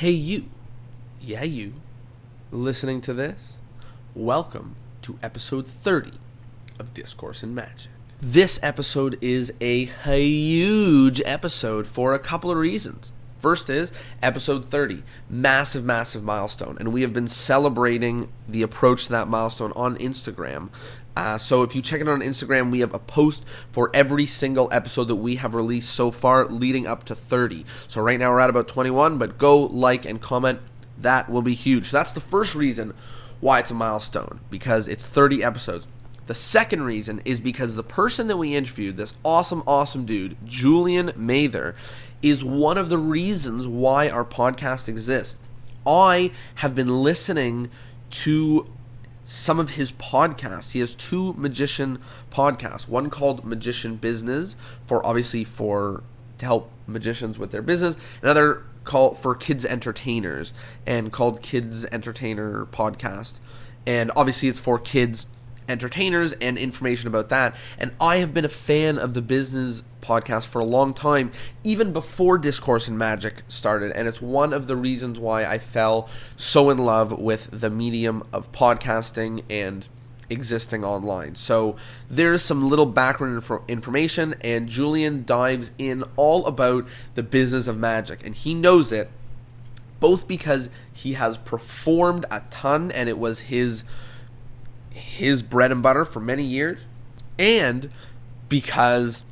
Hey you, yeah you, listening to this? Welcome to episode 30 of Discourse in Magic. This episode is a huge episode for a couple of reasons. First is episode 30, massive milestone, and we have been celebrating the approach to that milestone on Instagram. So if you check it out on Instagram, we have a post for every single episode that we have released so far leading up to 30. So right now we're at about 21, but go like and comment. That will be huge. So that's the first reason why it's a milestone, because it's 30 episodes. The second reason is because the person that we interviewed, this awesome dude, Julian Mather, is one of the reasons why our podcast exists. I have been listening to some of his podcasts. He has two magician podcasts, one called Magician Business to help magicians with their business, another called for kids entertainers and called Kids Entertainer Podcast, and obviously it's for kids entertainers and information about that. And I have been a fan of the business podcast for a long time, even before Discourse in Magic started, and it's one of the reasons why I fell so in love with the medium of podcasting and existing online. So there's some little background information, and Julian dives in all about the business of magic, and he knows it both because he has performed a ton and it was his bread and butter for many years, and because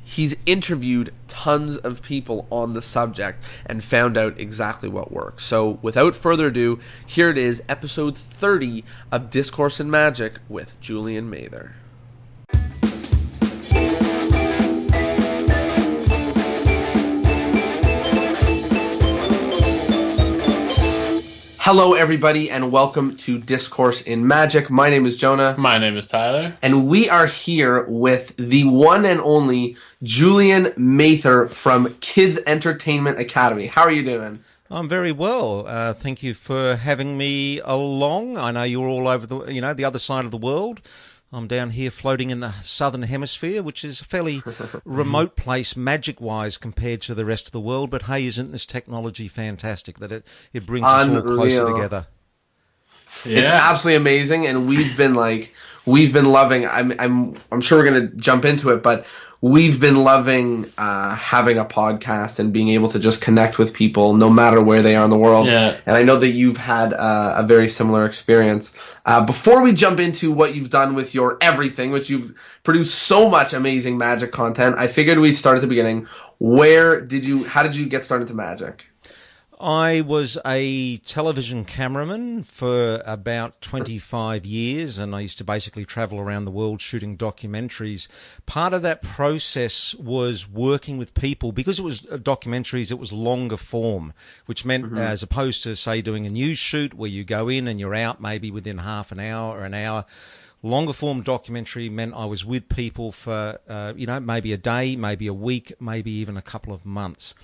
he's interviewed tons of people on the subject and found out exactly what works. So without further ado, here it is, episode 30 of Discourse in Magic with Julian Mather. Hello, everybody, and welcome to Discourse in Magic. My name is Jonah. My name is Tyler. And we are here with the one and only Julian Mather from Kids Entertainment Academy. How are you doing? I'm very well. Thank you for having me along. I know you're all over the other side of the world. I'm down here floating in the southern hemisphere, which is a fairly remote place magic-wise compared to the rest of the world. But hey, isn't this technology fantastic that it brings us all closer together? Yeah. It's absolutely amazing, and we've been loving. I'm sure we're gonna jump into it, but we've been loving having a podcast and being able to just connect with people no matter where they are in the world. Yeah. And I know that you've had a very similar experience. Before we jump into what you've done with your everything, which you've produced so much amazing magic content, I figured we'd start at the beginning. How did you get started into magic? I was a television cameraman for about 25 years, and I used to basically travel around the world shooting documentaries. Part of that process was working with people. Because it was documentaries, it was longer form, which meant as opposed to, say, doing a news shoot where you go in and you're out maybe within half an hour or an hour, longer form documentary meant I was with people for, maybe a day, maybe a week, maybe even a couple of months.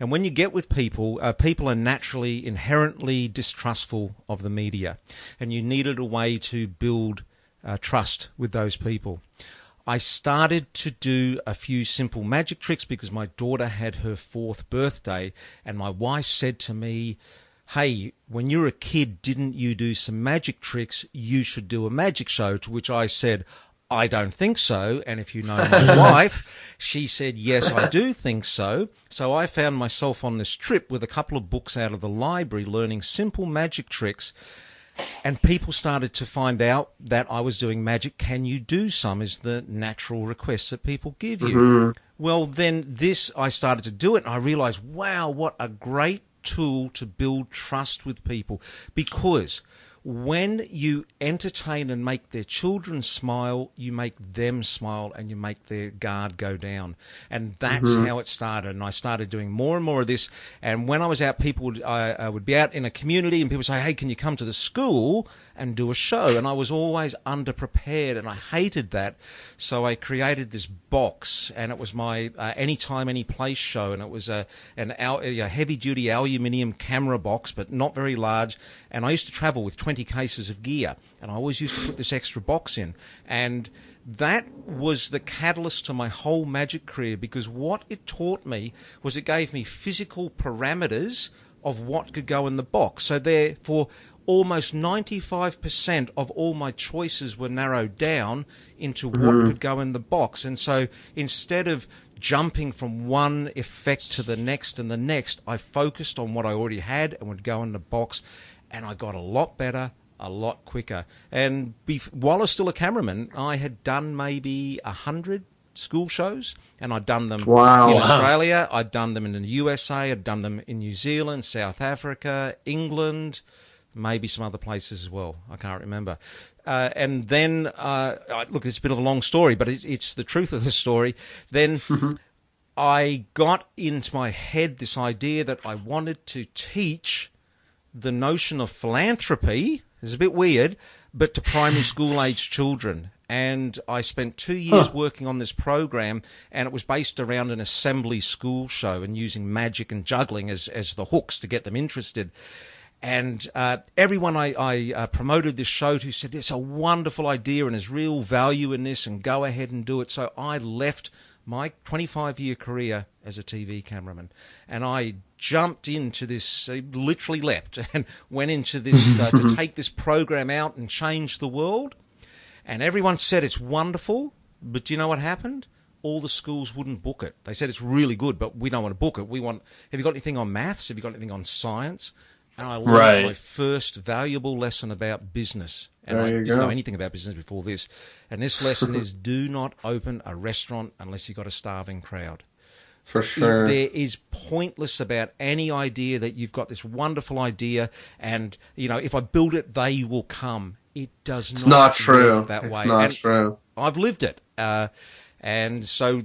And when you get with people, people are naturally, inherently distrustful of the media. And you needed a way to build trust with those people. I started to do a few simple magic tricks because my daughter had her 4th birthday. And my wife said to me, hey, when you were a kid, didn't you do some magic tricks? You should do a magic show. To which I said, I don't think so. And if you know my wife, she said, yes, I do think so. So I found myself on this trip with a couple of books out of the library learning simple magic tricks. And people started to find out that I was doing magic. Can you do some? Is the natural request that people give you. Well, then I started to do it. And I realized, wow, what a great tool to build trust with people. Because when you entertain and make their children smile, you make them smile and you make their guard go down. And that's how it started. And I started doing more and more of this. And when I was out, I would be out in a community and people would say, hey, can you come to the school and do a show? And I was always underprepared and I hated that. So I created this box, and it was my anytime, any place show. And it was a heavy-duty aluminium camera box, but not very large. And I used to travel with 20 cases of gear, and I always used to put this extra box in. And that was the catalyst to my whole magic career, because what it taught me was it gave me physical parameters of what could go in the box. So therefore, almost 95% of all my choices were narrowed down into what could go in the box. And so instead of jumping from one effect to the next and the next, I focused on what I already had and would go in the box, and I got a lot better, a lot quicker. And while I was still a cameraman, I had done maybe 100 school shows, and I'd done them in Australia, I'd done them in the USA, I'd done them in New Zealand, South Africa, England, maybe some other places as well. I can't remember. And then, look, it's a bit of a long story, but it's the truth of the story. Then I got into my head this idea that I wanted to teach the notion of philanthropy. It's a bit weird, but to primary school age children. And I spent 2 years working on this program, and it was based around an assembly school show and using magic and juggling as the hooks to get them interested. And everyone I promoted this show to said, it's a wonderful idea and there's real value in this, and go ahead and do it. So I left my 25-year career as a TV cameraman, and I jumped into this, literally leapt, and went into this to take this program out and change the world. And everyone said it's wonderful, but do you know what happened? All the schools wouldn't book it. They said it's really good, but we don't want to book it. Have you got anything on maths? Have you got anything on science? And I learned my first valuable lesson about business. And I didn't know anything about business before this. And this lesson is, do not open a restaurant unless you've got a starving crowd. For sure. There is pointless about any idea that you've got this wonderful idea and, if I build it, they will come. It does not true. Work that way. It's not true. I've lived it. And so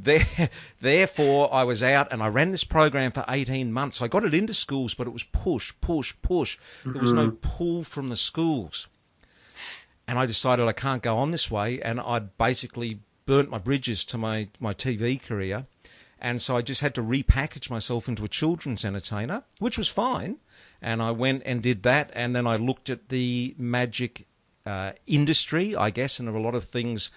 therefore I was out and I ran this program for 18 months. I got it into schools, but it was push. There was no pull from the schools. And I decided I can't go on this way. And I'd basically burnt my bridges to my TV career. And so I just had to repackage myself into a children's entertainer, which was fine. And I went and did that. And then I looked at the magic industry, I guess, and there were a lot of things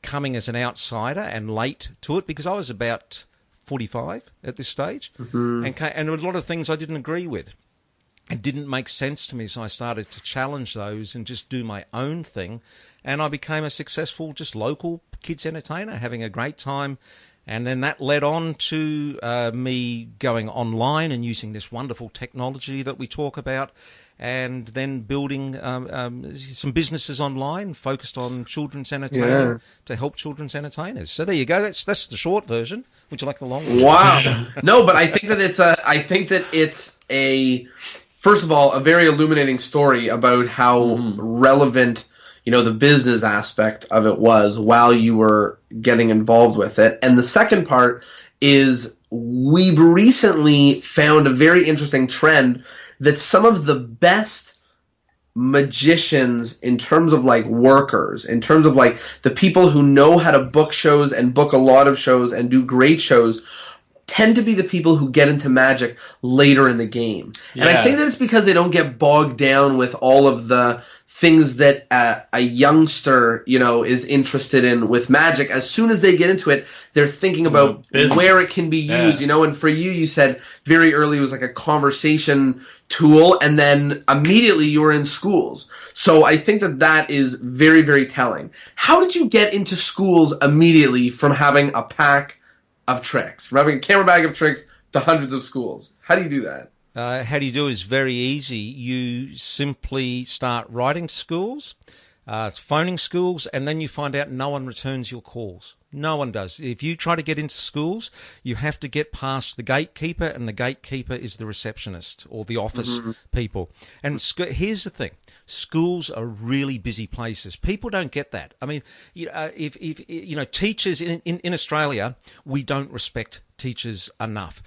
coming as an outsider and late to it, because I was about 45 at this stage, and there were a lot of things I didn't agree with. It didn't make sense to me, so I started to challenge those and just do my own thing, and I became a successful, just local kids entertainer, having a great time. And then that led on to me going online and using this wonderful technology that we talk about, and then building some businesses online focused on children's entertainment to help children's entertainers. So there you go. That's the short version. Would you like the long one? Wow. No, but I think that it's a first of all a very illuminating story about how relevant the business aspect of it was while you were getting involved with it. And the second part is we've recently found a very interesting trend that some of the best magicians in terms of like workers, in terms of like the people who know how to book shows and book a lot of shows and do great shows, tend to be the people who get into magic later in the game. And I think that it's because they don't get bogged down with all of the things that a youngster, is interested in with magic. As soon as they get into it, they're thinking about where it can be used, and for you said very early it was like a conversation tool, and then immediately you were in schools. So I think that is very, very telling. How did you get into schools immediately from having a pack of tricks, from having a camera bag of tricks to hundreds of schools? How do you do that? How do you do is very easy. You simply start writing to schools, phoning schools, and then you find out no one returns your calls. No one does. If you try to get into schools, you have to get past the gatekeeper, and the gatekeeper is the receptionist or the office people. And here's the thing. Schools are really busy places. People don't get that. I mean, if teachers in Australia, we don't respect teachers enough.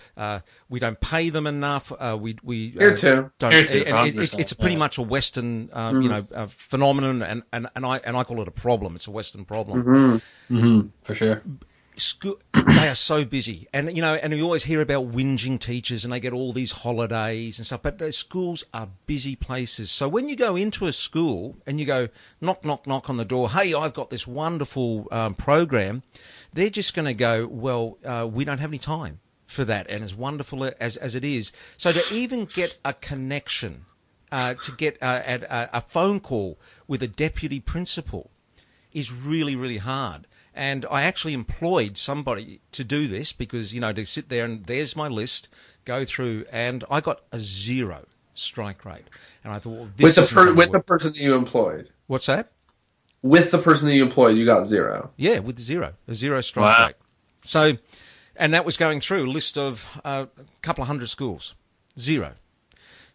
We don't pay them enough. We Here too. Don't. Here too, It's pretty much a Western, phenomenon, and I call it a problem. It's a Western problem. For sure. They are so busy, and you always hear about whinging teachers, and they get all these holidays and stuff. But the schools are busy places. So when you go into a school and you go knock, knock, knock on the door, hey, I've got this wonderful program, they're just going to go, well, we don't have any time. for that, and as wonderful as it is. So to even get a connection, to get a phone call with a deputy principal is really, really hard. And I actually employed somebody to do this because, to sit there and there's my list, go through, and I got a 0 strike rate. And I thought, well, this with the person that you employed. What's that? With the person that you employed, you got 0. Yeah, with a 0 strike rate. So, and that was going through a list of a couple of hundred schools, 0.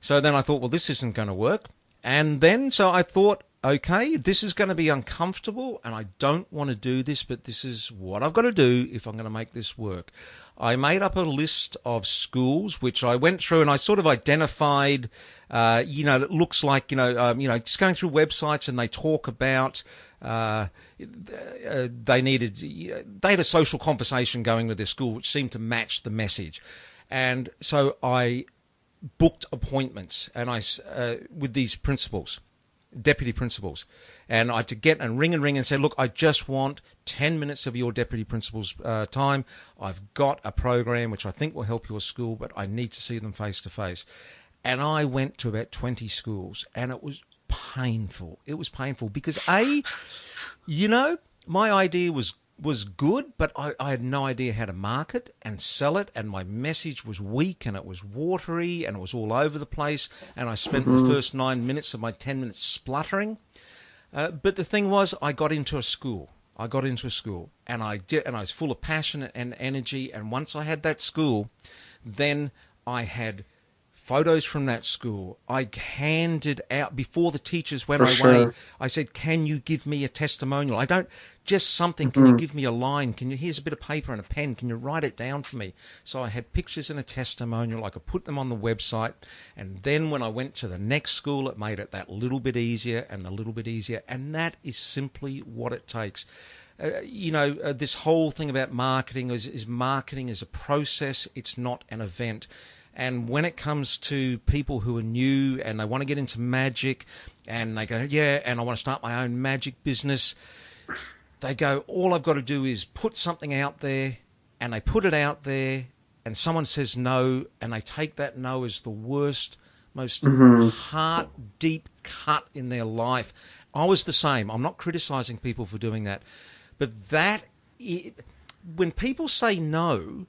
So then I thought, well, this isn't going to work. And then, so I thought, okay, this is going to be uncomfortable and I don't want to do this, but this is what I've got to do if I'm going to make this work. I made up a list of schools, which I went through and I sort of identified, it looks like, just going through websites and they talk about, they had a social conversation going with their school, which seemed to match the message. And so I booked appointments and with these principals, deputy principals, and I had to get and ring and say, look, I just want 10 minutes of your deputy principal's time. I've got a program which I think will help your school, but I need to see them face to face. And I went to about 20 schools, and it was painful. It was painful because my idea was good, but I had no idea how to market and sell it, and my message was weak, and it was watery, and it was all over the place, and I spent the first 9 minutes of my 10 minutes spluttering. But the thing was, I got into a school, and I was full of passion and energy, and once I had that school, then I had photos from that school. I handed out before the teachers went away. I said, can you give me a testimonial? I don't just something. Can you give me a line? Here's a bit of paper and a pen. Can you write it down for me? So I had pictures and a testimonial. I could put them on the website. And then when I went to the next school, it made it that little bit easier and a little bit easier. And that is simply what it takes. This whole thing about marketing is marketing is a process. It's not an event. And when it comes to people who are new and they want to get into magic and they go, and I want to start my own magic business, they go, all I've got to do is put something out there, and they put it out there and someone says no, and they take that no as the worst, most heart deep cut in their life. I was the same. I'm not criticizing people for doing that. But when people say no,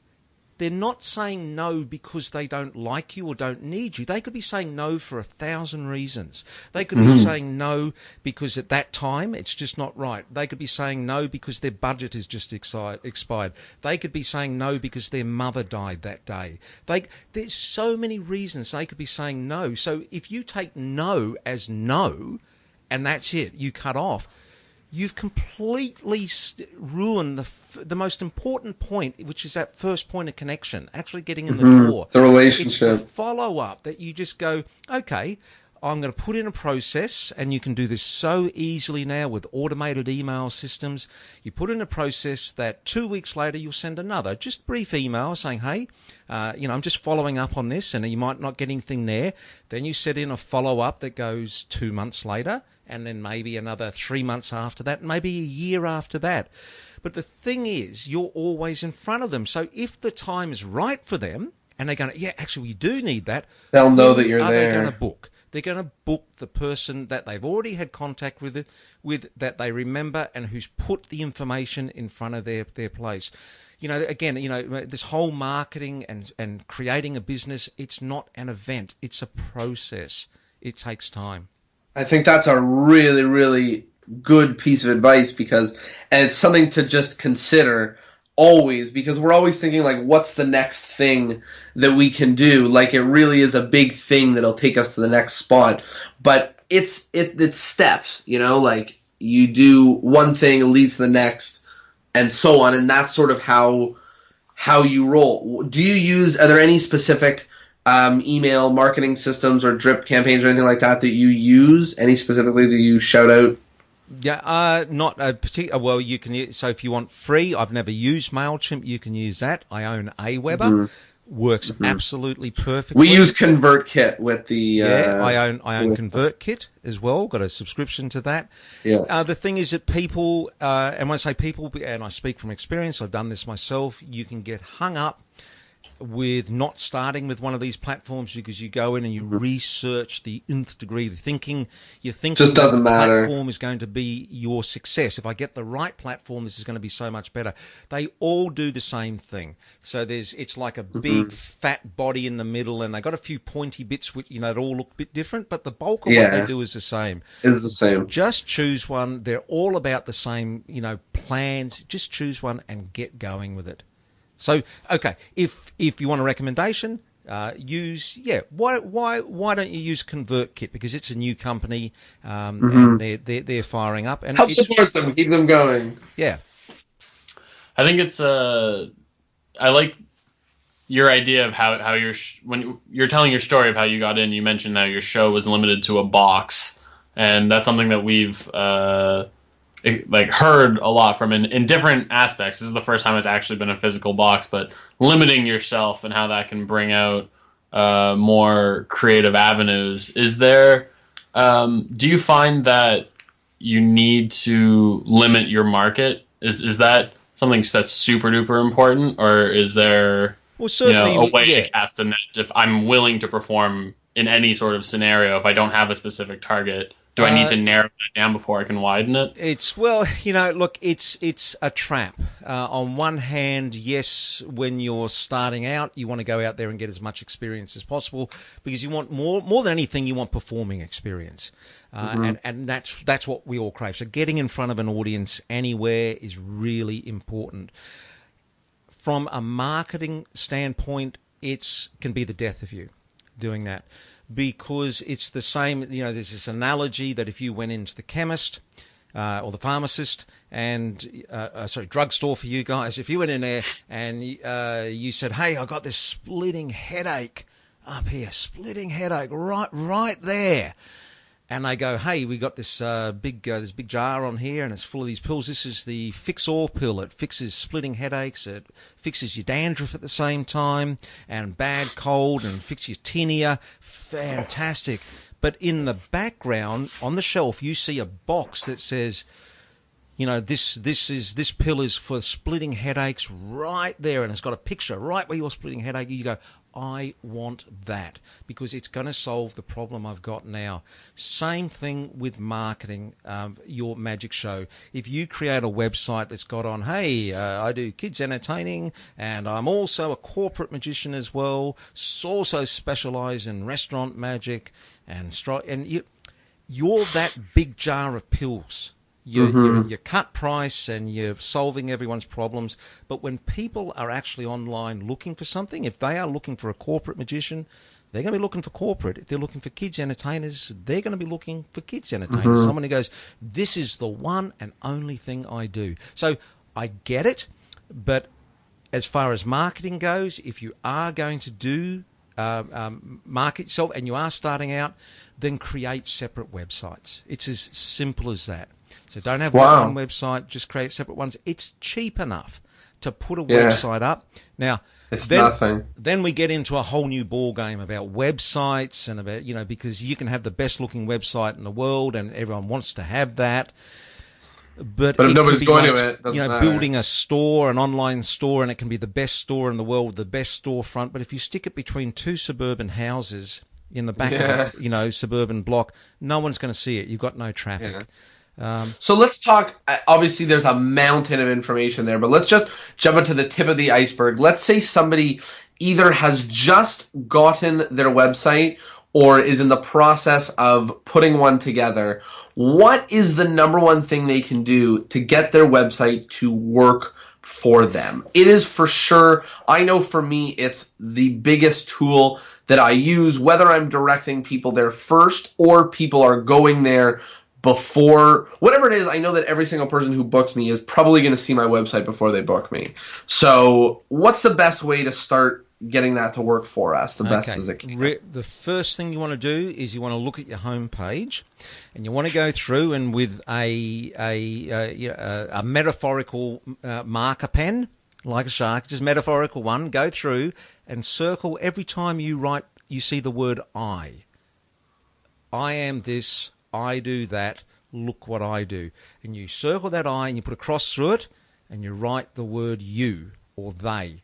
they're not saying no because they don't like you or don't need you. They could be saying no for 1,000 reasons. They could be saying no because at that time it's just not right. They could be saying no because their budget has just expired. They could be saying no because their mother died that day. There's so many reasons they could be saying no. So if you take no as no and that's it, you cut off, you've completely ruined the most important point, which is that first point of connection, actually getting in the door. The relationship. It's the follow-up that you just go, okay, I'm going to put in a process, and you can do this so easily now with automated email systems. You put in a process that 2 weeks later you'll send another just brief email saying, hey, I'm just following up on this, and you might not get anything there. Then you set in a follow-up that goes 2 months later, and then maybe another 3 months after that, maybe a year after that. But the thing is, you're always in front of them. So if the time is right for them, and they're going, actually, we do need that, they'll know that you're there. They're going to book. They're going to book the person that they've already had contact with that they remember and who's put the information in front of their place. This whole marketing and creating a business, it's not an event. It's a process. It takes time. I think that's a really, really good piece of advice and it's something to just consider always, because we're always thinking like, what's the next thing that we can do? Like, it really is a big thing that'll take us to the next spot, but it's steps, like you do one thing, it leads to the next, and so on, and that's sort of how you roll. Are there any specific email marketing systems or drip campaigns or anything like that you use? Any specifically that you shout out? Yeah, not a particular. Well, you can use, so if you want free, I've never used MailChimp. You can use that. I own Aweber. Works absolutely perfectly. We use ConvertKit with the. I own ConvertKit as well. Got a subscription to that. Yeah. The thing is that people, and when I say people, and I speak from experience, I've done this myself. You can get hung up with not starting with one of these platforms, because you go in and you research the nth degree. You're thinking Just doesn't that the matter. platform is going to be your success. If I get the right platform, this is going to be so much better. They all do the same thing. So it's like a big fat body in the middle, and they got a few pointy bits which that all look a bit different, but the bulk of what they do is the same. Is the same. Just choose one. They're all about the same, plans. Just choose one and get going with it. So, okay, if you want a recommendation, why don't you use ConvertKit, because it's a new company, and they're firing up, and help support them, keep them going. Yeah, I think it's I like your idea of how when you're telling your story of how you got in. You mentioned how your show was limited to a box, and that's something that we've heard a lot from in different aspects. This is the first time it's actually been a physical box, but limiting yourself and how that can bring out more creative avenues. Is there, do you find that you need to limit your market? Is that something that's super duper important, or is there a way to cast a net if I'm willing to perform in any sort of scenario if I don't have a specific target? Do I need to narrow that down before I can widen it? It's a trap. On one hand, yes, when you're starting out, you want to go out there and get as much experience as possible, because you want more than anything, you want performing experience. And that's what we all crave. So getting in front of an audience anywhere is really important. From a marketing standpoint, it can be the death of you doing that. Because it's the same, there's this analogy that if you went into the chemist or the pharmacist and, drugstore for you guys, if you went in there and you said, hey, I got this splitting headache up here, right there. And they go, hey, we got this big jar on here, and it's full of these pills. This is the fix-all pill. It fixes splitting headaches. It fixes your dandruff at the same time, and bad cold, and fixes your tinea. Fantastic. But in the background, on the shelf, you see a box that says, this pill is for splitting headaches right there, and it's got a picture right where you're splitting headache. You go, I want that, because it's going to solve the problem I've got now. Same thing with marketing your magic show. If you create a website that's got on, hey, I do kids entertaining, and I'm also a corporate magician as well, also specialize in restaurant magic, and you're that big jar of pills. You're cut price and you're solving everyone's problems. But when people are actually online looking for something, if they are looking for a corporate magician, they're going to be looking for corporate. If they're looking for kids entertainers, they're going to be looking for kids entertainers. Someone who goes, this is the one and only thing I do. So I get it. But as far as marketing goes, if you are going to do market yourself and you are starting out, then create separate websites. It's as simple as that. So don't have one website, just create separate ones. It's cheap enough to put a website up. Now, nothing. Then we get into a whole new ball game about websites and about, because you can have the best looking website in the world and everyone wants to have that. But if nobody's going to it, doesn't matter. Building a store, an online store, and it can be the best store in the world with the best storefront. But if you stick it between two suburban houses in the back of a, suburban block, no one's going to see it. You've got no traffic. Yeah. So let's talk, obviously there's a mountain of information there, but let's just jump into the tip of the iceberg. Let's say somebody either has just gotten their website or is in the process of putting one together. What is the number one thing they can do to get their website to work for them? It is for sure, I know for me, it's the biggest tool that I use, whether I'm directing people there first or people are going there before, whatever it is. I know that every single person who books me is probably going to see my website before they book me. So what's the best way to start getting that to work for us the best as it can? The first thing you want to do is you want to look at your home page, and you want to go through and with a metaphorical marker pen, like a shark, just metaphorical one, go through and circle every time you see the word I. I am this, I do that, look what I do. And you circle that I and you put a cross through it and you write the word you or they.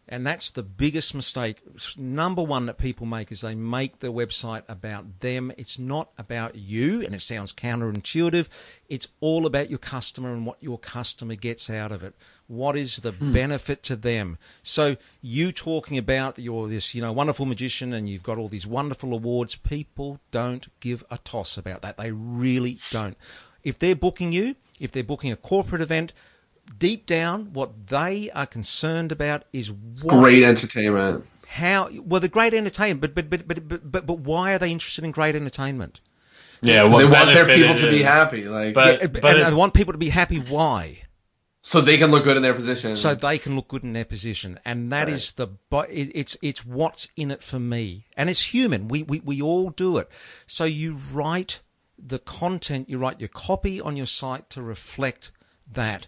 And that's the biggest mistake. Number one that people make is they make their website about them. It's not about you, and it sounds counterintuitive. It's all about your customer and what your customer gets out of it. What is the benefit to them? So you talking about you're this, wonderful magician and you've got all these wonderful awards. People don't give a toss about that. They really don't. If they're booking you, if they're booking a corporate event, deep down, what they are concerned about is great entertainment. The great entertainment, but why are they interested in great entertainment? Yeah, they want their people to be happy. And they want people to be happy. Why? So they can look good in their position. So they can look good in their position, and that is it's what's in it for me, and it's human. We all do it. So you write the content, you write your copy on your site to reflect that.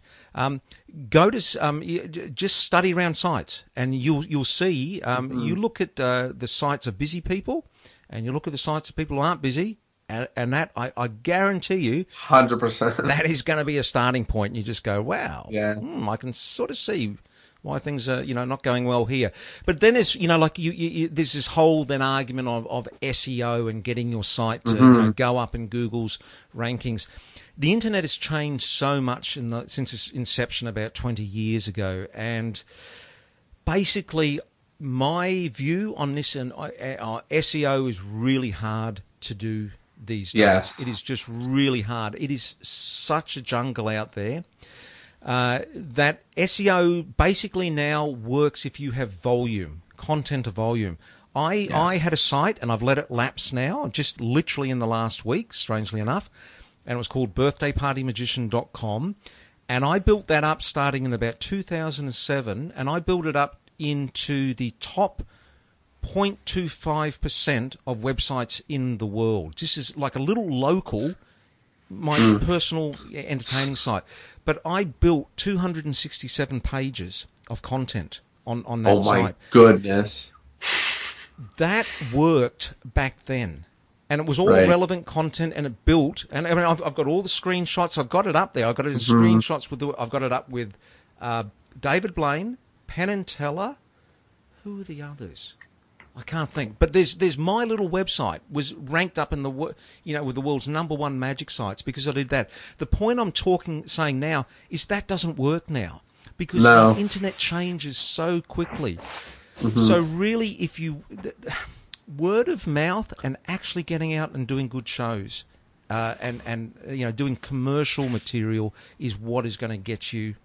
Go to just study around sites, and you'll see. You look at the sites of busy people, and you look at the sites of people who aren't busy, and that I guarantee you, 100%, that is going to be a starting point. You just go, wow, yeah, I can sort of see why things are not going well here. But then there's there's this whole then argument of SEO and getting your site to go up in Google's rankings. The internet has changed so much since its inception about 20 years ago, and basically my view on this and SEO is really hard to do these days. Yes. It is just really hard. It is such a jungle out there. That SEO basically now works if you have volume, content of volume. I had a site, and I've let it lapse now, just literally in the last week, strangely enough, and it was called birthdaypartymagician.com, and I built that up starting in about 2007, and I built it up into the top 0.25% of websites in the world. This is like a little local, my personal entertaining site. But I built 267 pages of content on that site. Oh my goodness. That worked back then. And it was all relevant content, and it built. And I mean, I've got all the screenshots. I've got it up there. I've got it in screenshots. I've got it up with David Blaine, Penn and Teller. Who are the others? I can't think. But there's my little website was ranked up in the with the world's #1 magic sites because I did that. The point I'm saying now is that doesn't work now because the internet changes so quickly. So really, if you word of mouth and actually getting out and doing good shows, and doing commercial material is what is going to get you,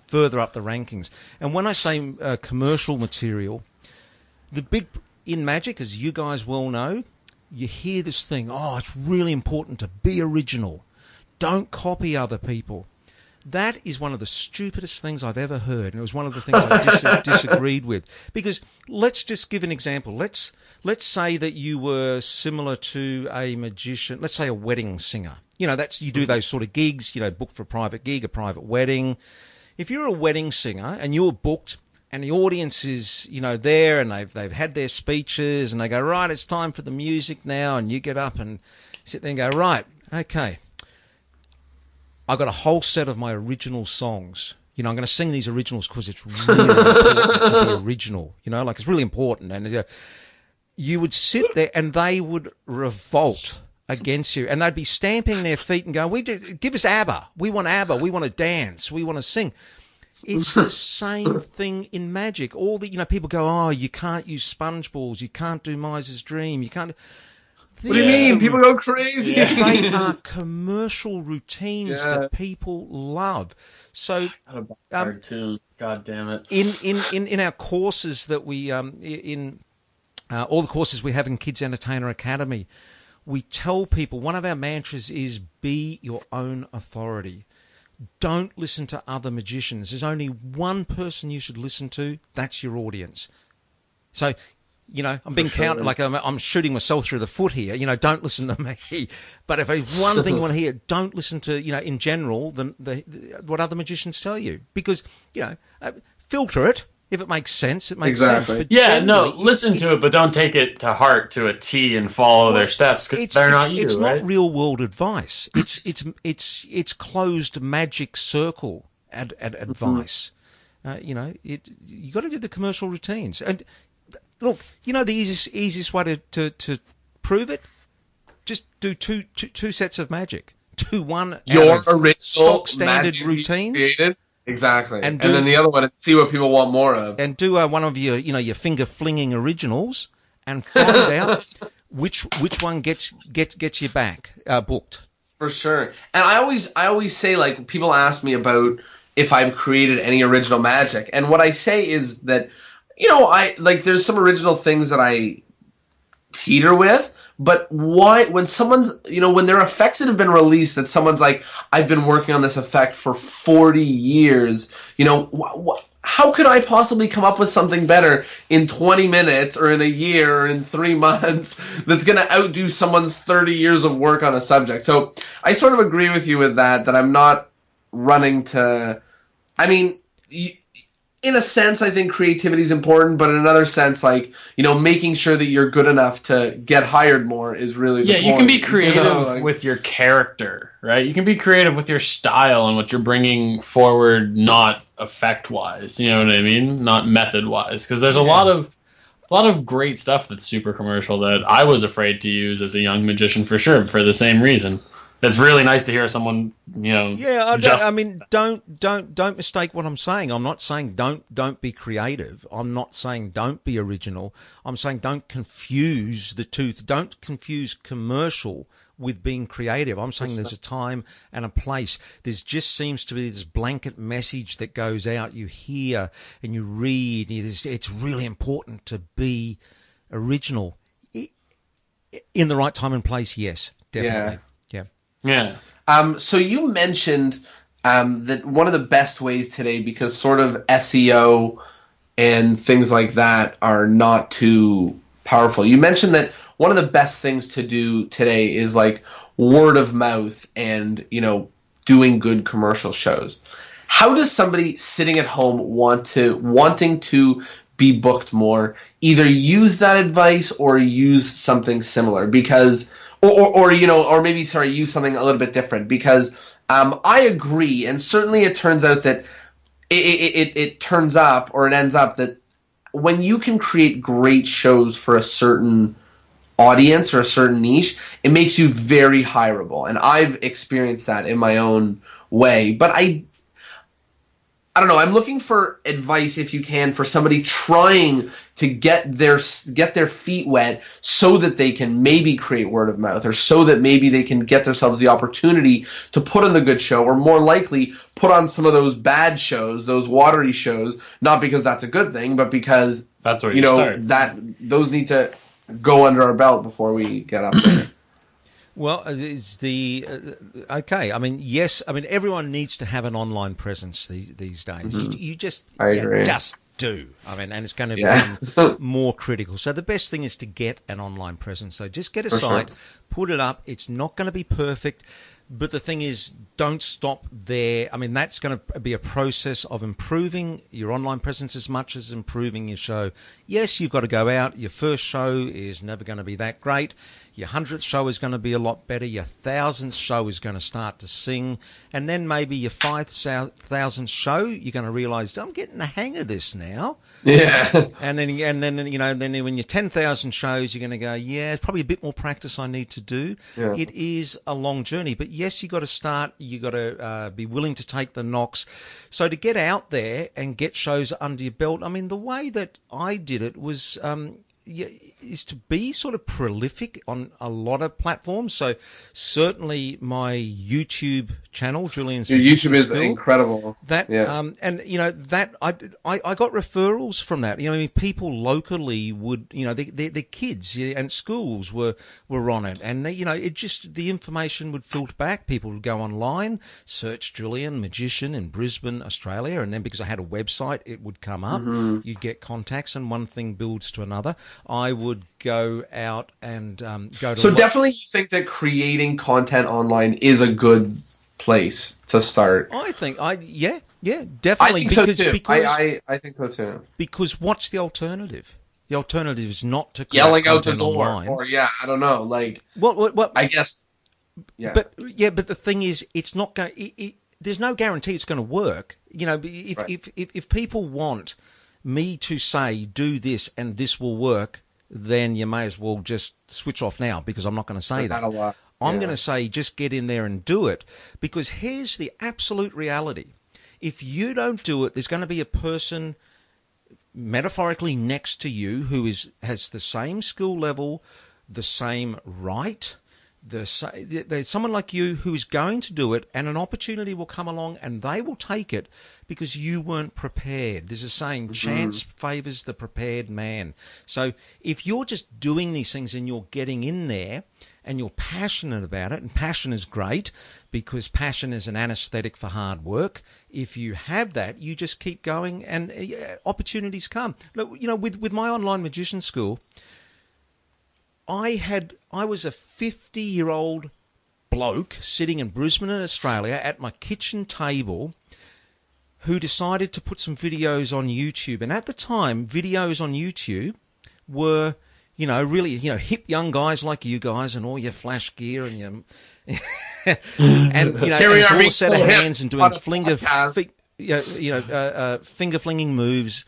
further up the rankings. And when I say commercial material, the big in magic, as you guys well know, you hear this thing. Oh, it's really important to be original. Don't copy other people. That is one of the stupidest things I've ever heard, and it was one of the things I disagreed with. Because let's just give an example. Let's say that you were similar to a magician. Let's say a wedding singer. You do those sort of gigs. Book for a private gig, a private wedding. If you're a wedding singer and you're booked, and the audience is there, and they've had their speeches, and they go, right, it's time for the music now, and you get up and sit there and go, right, okay. I've got a whole set of my original songs. I'm going to sing these originals because it's really important to be original. It's really important. And you would sit there and they would revolt against you. And they'd be stamping their feet and going, give us ABBA. We want ABBA. We want to dance. We want to sing. It's the same thing in magic. All the, people go, oh, you can't use sponge balls. You can't do Miser's Dream. You can't... What do you mean? People go crazy. They are commercial routines that people love. So, cartoon. God damn it! In our courses that we in all the courses we have in Kids Entertainer Academy, we tell people one of our mantras is be your own authority. Don't listen to other magicians. There's only one person you should listen to. That's your audience. So. I'm being counted like I'm shooting myself through the foot here. Don't listen to me. But if there's one thing you want to hear, don't listen to, in general, what other magicians tell you. Because, filter it. If it makes sense, it makes sense. But listen to it, but don't take it to heart to a T and follow their steps because they're not you, It's right? not real world advice. It's closed magic circle advice. You got to do the commercial routines. And look, the easiest way to prove it, just do two sets of magic. Do one your original stock standard routines. Created. Exactly. And then the other one, and see what people want more of. And do one of your finger flinging originals, and find out which one gets you back booked. For sure. And I always say, like, people ask me about if I've created any original magic, and what I say is that, there's some original things that I teeter with. But why, when someone's, when there are effects that have been released that someone's like, I've been working on this effect for 40 years, how could I possibly come up with something better in 20 minutes or in a year or in 3 months that's going to outdo someone's 30 years of work on a subject? So I sort of agree with you with that I'm not running to, in a sense, I think creativity is important, but in another sense, making sure that you're good enough to get hired more is really the point. You can be creative with your character, right? You can be creative with your style and what you're bringing forward, not effect-wise. You know what I mean? Not method-wise, because there's a lot of great stuff that's super commercial that I was afraid to use as a young magician for sure, for the same reason. It's really nice to hear someone, don't mistake what I'm saying. I'm not saying don't be creative. I'm not saying don't be original. I'm saying don't confuse the two. Don't confuse commercial with being creative. I'm saying there's a time and a place. There just seems to be this blanket message that goes out. You hear and you read. It's really important to be original in the right time and place. Yes, definitely. Yeah. So you mentioned that one of the best ways today, because sort of SEO and things like that are not too powerful. You mentioned that one of the best things to do today is like word of mouth and, doing good commercial shows. How does somebody sitting at home wanting to be booked more either use that advice or use something similar? Because use something a little bit different, because I agree, and certainly it turns out that it turns up, or it ends up that when you can create great shows for a certain audience or a certain niche, it makes you very hireable, and I've experienced that in my own way. But I don't know. I'm looking for advice, if you can, for somebody trying to get their feet wet so that they can maybe create word of mouth, or so that maybe they can get themselves the opportunity to put on the good show, or more likely put on some of those bad shows, those watery shows, not because that's a good thing, but because that's where you start. That those need to go under our belt before we get up there. Well, it's okay. Yes. Everyone needs to have an online presence these days. Mm-hmm. You just, I agree. Just do. And it's going to become more critical. So the best thing is to get an online presence. So just get a site, put it up. It's not going to be perfect, but the thing is, don't stop there. That's going to be a process of improving your online presence as much as improving your show. Yes, you've got to go out. Your first show is never going to be that great. Your 100th show is going to be a lot better. Your 1,000th show is going to start to sing. And then maybe your 5,000th show, you're going to realize, I'm getting the hang of this now. Yeah. And then when you're 10,000 shows, you're going to go, it's probably a bit more practice I need to do. Yeah. It is a long journey. But yes, you've got to start. You've got to be willing to take the knocks. So to get out there and get shows under your belt, the way that I did it was is to be sort of prolific on a lot of platforms. So certainly my YouTube channel, Julian's. Your YouTube is incredible. That that I got referrals from that. People locally would, their kids and schools were on it, and the information would filter back. People would go online, search Julian Magician in Brisbane, Australia, and then because I had a website, it would come up. Mm-hmm. You'd get contacts, and one thing builds to another. I would go out and go to. So definitely, you think that creating content online is a good place to start? I think definitely. I think so too. I think so too. Because what's the alternative? The alternative is not to yelling out the door, online. or I don't know, like what I guess. Yeah. But the thing is, it's not going. There's no guarantee it's going to work. You know, if people want me to say, do this and this will work, then you may as well just switch off now, because I'm not going to say that. I'm going to say just get in there and do it, because here's the absolute reality. If you don't do it, there's going to be a person metaphorically next to you who has the same skill level, the same right. There's someone like you who is going to do it, and an opportunity will come along and they will take it because you weren't prepared. There's a saying, chance favors the prepared man. So if you're just doing these things and you're getting in there and you're passionate about it, and passion is great because passion is an anesthetic for hard work. If you have that, you just keep going and opportunities come. Look, you know, with my online magician school, I was a 50-year-old bloke sitting in Brisbane in Australia at my kitchen table who decided to put some videos on YouTube. And at the time, videos on YouTube were, you know, really, you know, hip young guys like you guys and all your flash gear and your and, you know, and all a set of hands and doing finger flinging moves.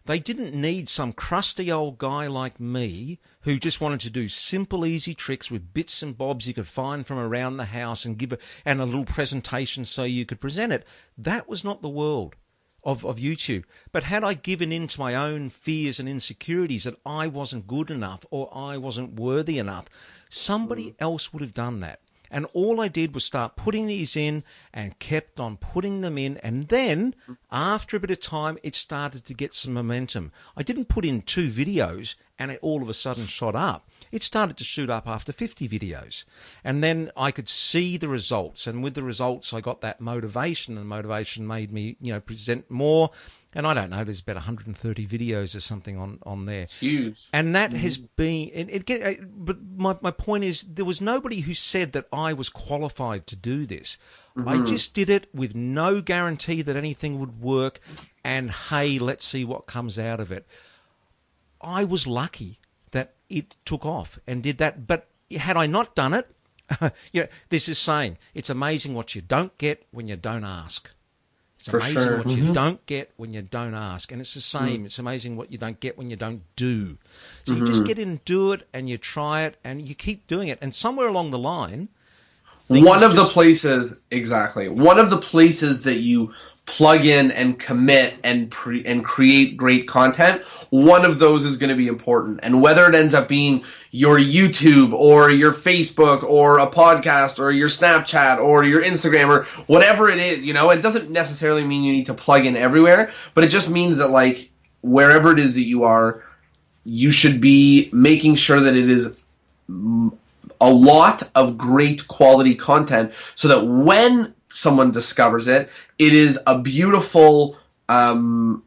They didn't need some crusty old guy like me who just wanted to do simple, easy tricks with bits and bobs you could find from around the house and and a little presentation so you could present it. That was not the world of YouTube. But had I given in to my own fears and insecurities that I wasn't good enough or I wasn't worthy enough, somebody else would have done that. And all I did was start putting these in and kept on putting them in. And then, after a bit of time, it started to get some momentum. I didn't put in 2 videos and it all of a sudden shot up. It started to shoot up after 50 videos. And then I could see the results. And with the results, I got that motivation. And motivation made me, you know, present more. And I don't know, there's about 130 videos or something on there. It's huge. And that has been... But my point is, there was nobody who said that I was qualified to do this. I just did it with no guarantee that anything would work. And, hey, let's see what comes out of it. I was lucky that it took off and did that. But had I not done it, you know, there's this saying, it's amazing what you don't get when you don't ask. It's amazing what you don't get when you don't ask. And it's the same. It's amazing what you don't get when you don't do. So you just get in and do it, and you try it, and you keep doing it. And somewhere along the line... One of the places that you plug in and commit and create great content, one of those is going to be important. And whether it ends up being your YouTube or your Facebook or a podcast or your Snapchat or your Instagram or whatever it is, you know, it doesn't necessarily mean you need to plug in everywhere, but it just means that, like, wherever it is that you are, you should be making sure that it is a lot of great quality content so that when someone discovers it, it is a beautiful, clunky,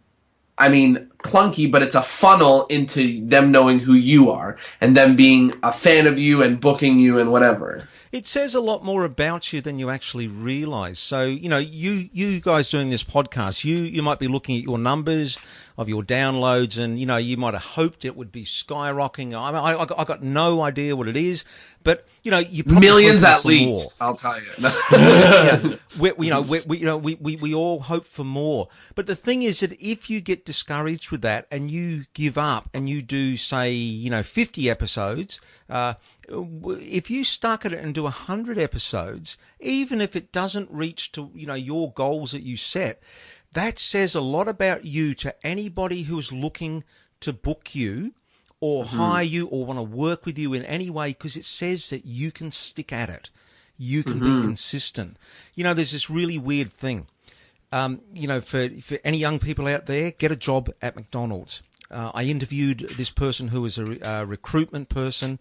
but it's a funnel into them knowing who you are and them being a fan of you and booking you and whatever. It says a lot more about you than you actually realize. So, you know, you guys doing this podcast, you might be looking at your numbers of your downloads and, you know, you might have hoped it would be skyrocketing. I got no idea what it is, but, you know, you probably millions at least, more. I'll tell you. We all hope for more. But the thing is that if you get discouraged with that and you give up and you do, say, you know, 50 episodes, if you stuck at it and do 100 episodes, even if it doesn't reach to, you know, your goals that you set, that says a lot about you to anybody who's looking to book you or hire you or want to work with you in any way, because it says that you can stick at it. You can be consistent. You know, there's this really weird thing. You know, for any young people out there, get a job at McDonald's. I interviewed this person who was a recruitment person,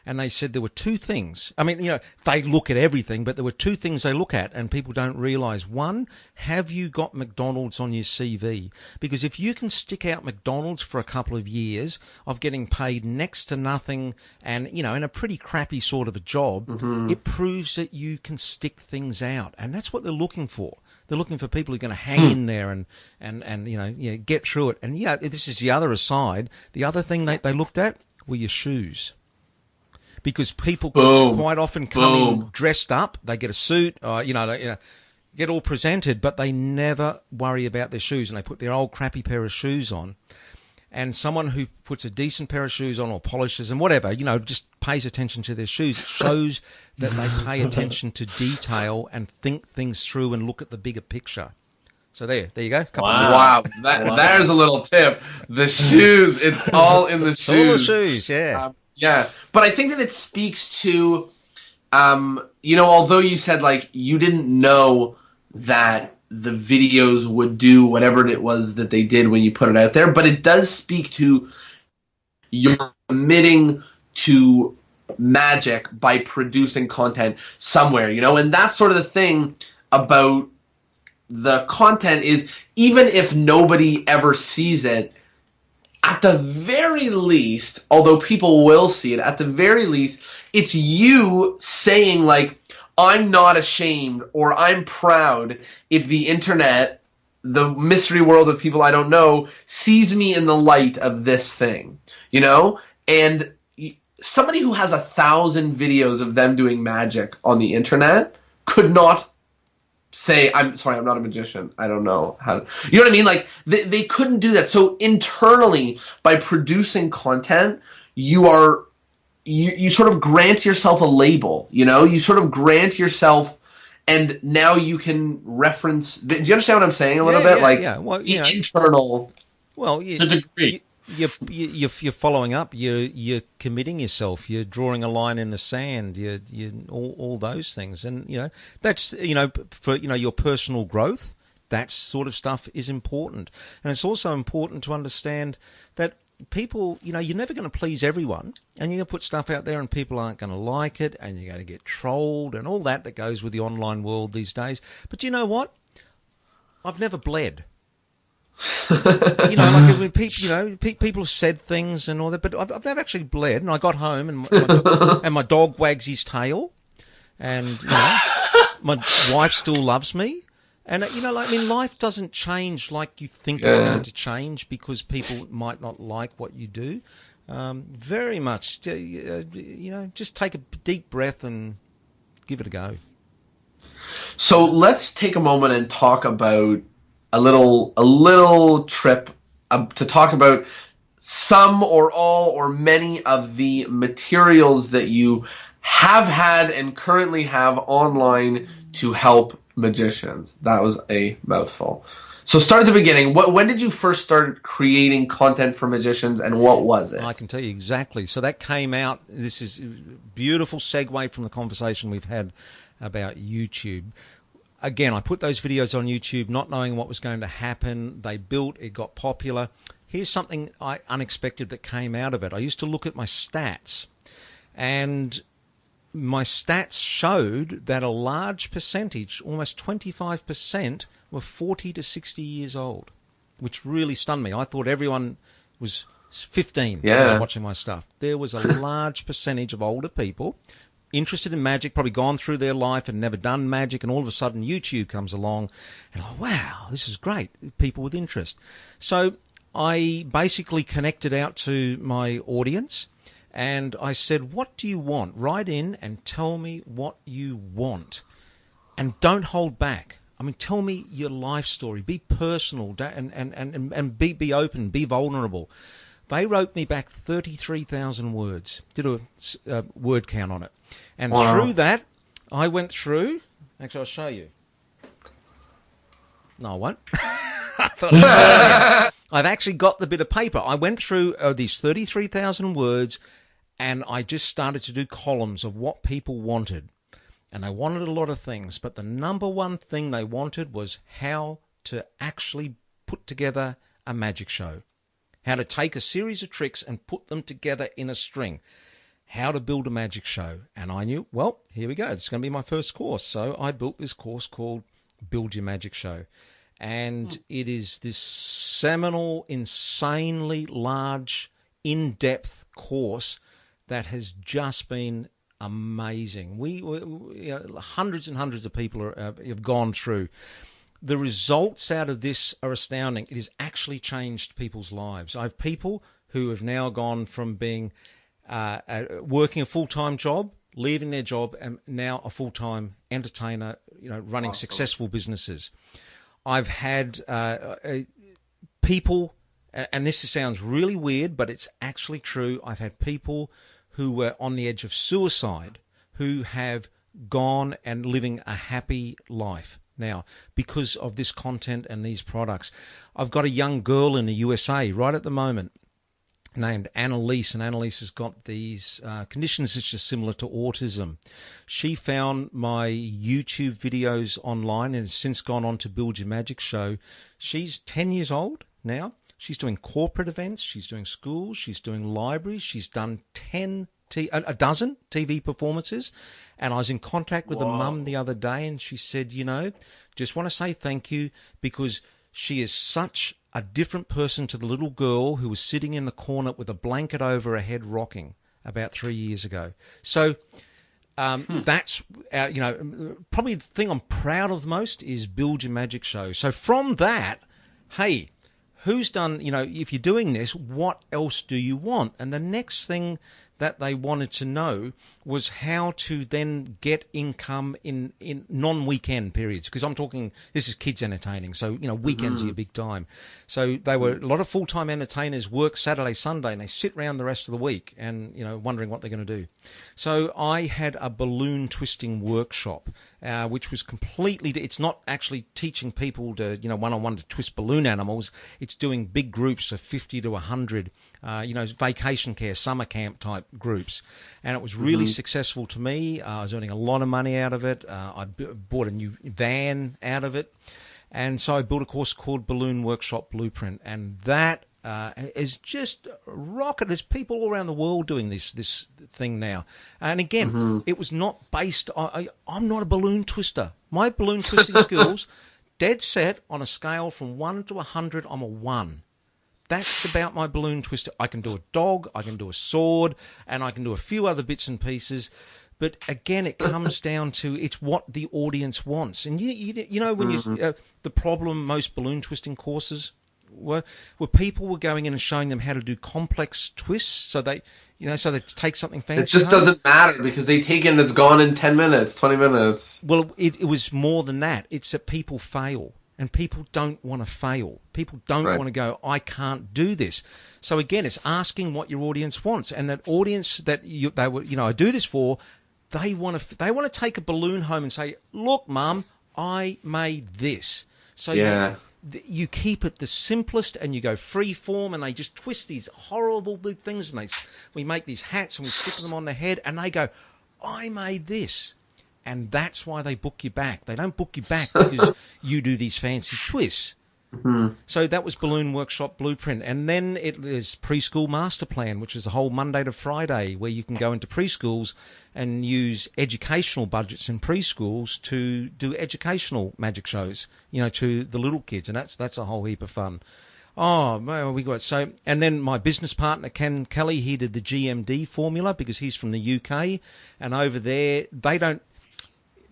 and they said there were 2 things. I mean, you know, they look at everything, but there were 2 things they look at, and people don't realize. One, have you got McDonald's on your CV? Because if you can stick out McDonald's for a couple of years of getting paid next to nothing and, you know, in a pretty crappy sort of a job, it proves that you can stick things out. And that's what they're looking for. They're looking for people who are going to hang in there and you know, get through it. And, yeah, this is the other aside. The other thing they looked at were your shoes. Because people quite often come in dressed up. They get a suit, get all presented, but they never worry about their shoes, and they put their old crappy pair of shoes on. And someone who puts a decent pair of shoes on or polishes and whatever, just pays attention to their shoes, it shows that they pay attention to detail and think things through and look at the bigger picture. So there you go. Wow. There's a little tip. The shoes, it's all in the shoes. All the shoes, yeah. Yeah. But I think that it speaks to, although you said, like, you didn't know that the videos would do whatever it was that they did when you put it out there, but it does speak to your committing to magic by producing content somewhere, and that's sort of the thing about the content is, even if nobody ever sees it, at the very least, although people will see it, at the very least, it's you saying, like, I'm not ashamed or I'm proud if the internet, the mystery world of people I don't know, sees me in the light of this thing, And somebody who has 1,000 videos of them doing magic on the internet could not say, I'm sorry, I'm not a magician. I don't know how to, you know what I mean? Like, they couldn't do that. So internally, by producing content, you sort of grant yourself a label, you sort of grant yourself, and now you can reference. Do you understand what I'm saying a little bit? Well, the internal. Well, to a degree. You're following up. You're committing yourself. You're drawing a line in the sand. You all those things, and that's for your personal growth. That sort of stuff is important, and it's also important to understand that people, you're never going to please everyone, and you're going to put stuff out there and people aren't going to like it, and you're going to get trolled and all that goes with the online world these days. But you know what? I've never bled. Like when people, people have said things and all that, but I've never actually bled. And I got home and my dog wags his tail, and my wife still loves me. And, life doesn't change like you think it's going to change because people might not like what you do. Very much, just take a deep breath and give it a go. So let's take a moment and talk about a little trip to talk about some or all or many of the materials that you have had and currently have online to help magicians. That was a mouthful. So start at the beginning. When did you first start creating content for magicians, and what was it? I can tell you exactly. So that came out, this is a beautiful segue from the conversation we've had about YouTube. Again, I put those videos on YouTube not knowing what was going to happen. They built, it got popular. Here's something unexpected that came out of it. I used to look at my stats, and my stats showed that a large percentage, almost 25%, were 40 to 60 years old, which really stunned me. I thought everyone was 15 watching my stuff. There was a large percentage of older people interested in magic, probably gone through their life and never done magic, and all of a sudden YouTube comes along, and wow, this is great, people with interest. So I basically connected out to my audience, and I said, what do you want? Write in and tell me what you want. And don't hold back. I mean, tell me your life story. Be personal and be open, be vulnerable. They wrote me back 33,000 words, did a word count on it. And through that, I went through, actually I'll show you. No, I won't. I've actually got the bit of paper. I went through these 33,000 words, and I just started to do columns of what people wanted. And they wanted a lot of things, but the number one thing they wanted was how to actually put together a magic show. How to take a series of tricks and put them together in a string. How to build a magic show. And I knew, well, here we go. It's going to be my first course. So I built this course called Build Your Magic Show. And it is this seminal, insanely large, in-depth course that has just been amazing. We hundreds and hundreds of people have gone through. The results out of this are astounding. It has actually changed people's lives. I have people who have now gone from being working a full-time job leaving their job, and now a full-time entertainer, running Awesome. successful businesses. I've had people, and this sounds really weird, but it's actually true. I've had people who were on the edge of suicide who have gone and living a happy life now because of this content and these products. I've got a young girl in the USA right at the moment named Annalise, and Annalise has got these conditions that's just similar to autism. She found my YouTube videos online and has since gone on to Build Your Magic Show. She's 10 years old now. She's doing corporate events. She's doing schools. She's doing libraries. She's done a dozen TV performances. And I was in contact with a mum the other day, and she said, just want to say thank you, because she is such a different person to the little girl who was sitting in the corner with a blanket over her head rocking about 3 years ago. So that's, probably the thing I'm proud of the most is Build Your Magic Show. So from that, hey, who's done, if you're doing this, what else do you want? And the next thing that they wanted to know was how to then get income in non-weekend periods. Because I'm talking, this is kids entertaining, so, weekends are your big time. So they were, a lot of full-time entertainers work Saturday, Sunday, and they sit around the rest of the week and, wondering what they're going to do. So I had a balloon twisting workshop, which was completely, it's not actually teaching people to, one-on-one to twist balloon animals. It's doing big groups of 50 to 100, vacation care, summer camp type groups. And it was really successful to me. I was earning a lot of money out of it. I bought a new van out of it. And so I built a course called Balloon Workshop Blueprint. And that is just rocket. There's people all around the world doing this thing now. And again, it was not based on, I'm not a balloon twister. My balloon twisting skills, dead set on a scale from 1 to 100, I'm a 1. That's about my balloon twister. I can do a dog, I can do a sword, and I can do a few other bits and pieces. But again, it comes down to it's what the audience wants. And when the problem most balloon twisting courses were people were going in and showing them how to do complex twists, so they take something fancy. It just doesn't matter because they take it and it's gone in 10 minutes, 20 minutes. Well, it was more than that. It's that people fail. And people don't want to fail. People don't want to go, I can't do this. So again, it's asking what your audience wants, and that audience that I do this for, they want to take a balloon home and say, "Look, Mum, I made this." So you keep it the simplest, and you go free form, and they just twist these horrible big things, and we make these hats and we stick them on the head, and they go, "I made this." And that's why they book you back. They don't book you back because you do these fancy twists. So that was Balloon Workshop Blueprint. And then there's Preschool Master Plan, which is a whole Monday to Friday where you can go into preschools and use educational budgets in preschools to do educational magic shows, to the little kids. And that's a whole heap of fun. Oh, well, and then my business partner, Ken Kelly, he did the GMD formula because he's from the UK. And over there, they don't,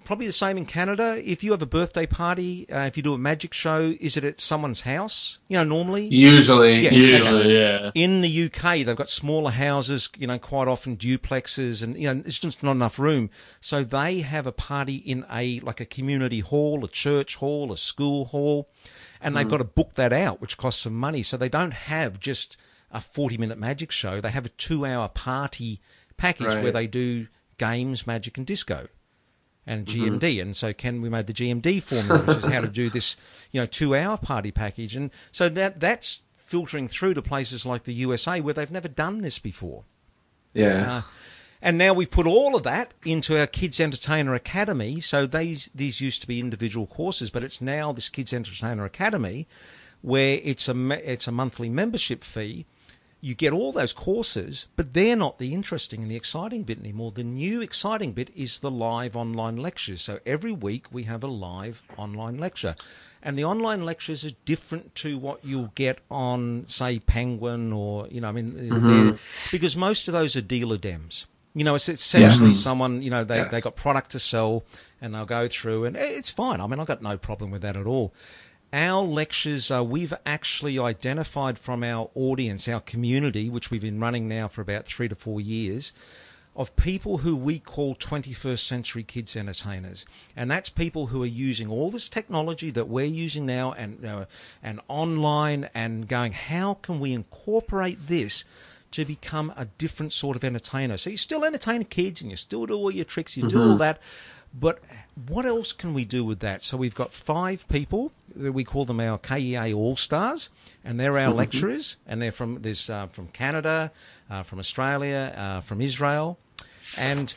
probably the same in Canada. If you have a birthday party, if you do a magic show, is it at someone's house? Normally. Usually, yeah. In the UK, they've got smaller houses, quite often duplexes, and it's just not enough room. So they have a party in a community hall, a church hall, a school hall, and they've got to book that out, which costs some money. So they don't have just a 40-minute magic show. They have a 2-hour party package where they do games, magic, and disco. And GMD, and so we made the GMD formula, which is how to do this, 2-hour party package, and so that's filtering through to places like the USA where they've never done this before. Yeah. And now we've put all of that into our Kids Entertainer Academy. So these used to be individual courses, but it's now this Kids Entertainer Academy, where it's a monthly membership fee. You get all those courses, but they're not the interesting and the exciting bit anymore. The new exciting bit is the live online lectures. So every week we have a live online lecture. And the online lectures are different to what you'll get on, say, Penguin or, because most of those are dealer dems. It's essentially someone, they got product to sell and they'll go through, and it's fine. I mean, I've got no problem with that at all. Our lectures, we've actually identified from our audience, our community, which we've been running now for about 3 to 4 years, of people who we call 21st century kids entertainers. And that's people who are using all this technology that we're using now and online and going, how can we incorporate this to become a different sort of entertainer? So you still entertain kids and you still do all your tricks, you do all that. But what else can we do with that? So we've got 5 people. We call them our KEA All-Stars, and they're our lecturers, and they're from Canada, from Australia, from Israel, and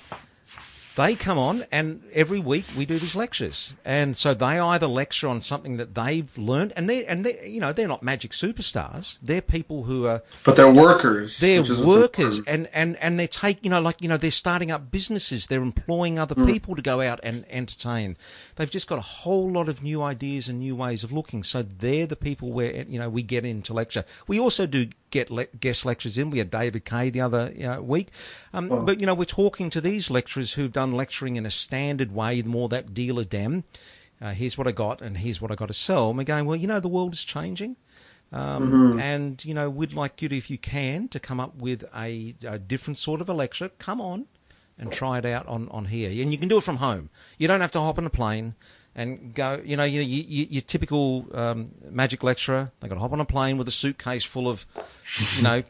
they come on, and every week we do these lectures. And so they either lecture on something that they've learned, and they're not magic superstars. They're people who are, but they're workers. They're workers, and they're they're starting up businesses. They're employing other people to go out and entertain. They've just got a whole lot of new ideas and new ways of looking. So they're the people where we get into lecture. We also do get guest lectures in. We had David Kay the other week. But, we're talking to these lecturers who've done lecturing in a standard way, more that dealer dem. Here's what I got and here's what I got to sell. And we're going, well, the world is changing. And, we'd like you to, if you can, to come up with a different sort of a lecture. Come on and try it out on here. And you can do it from home. You don't have to hop on a plane and go, your typical magic lecturer. They got to hop on a plane with a suitcase full of,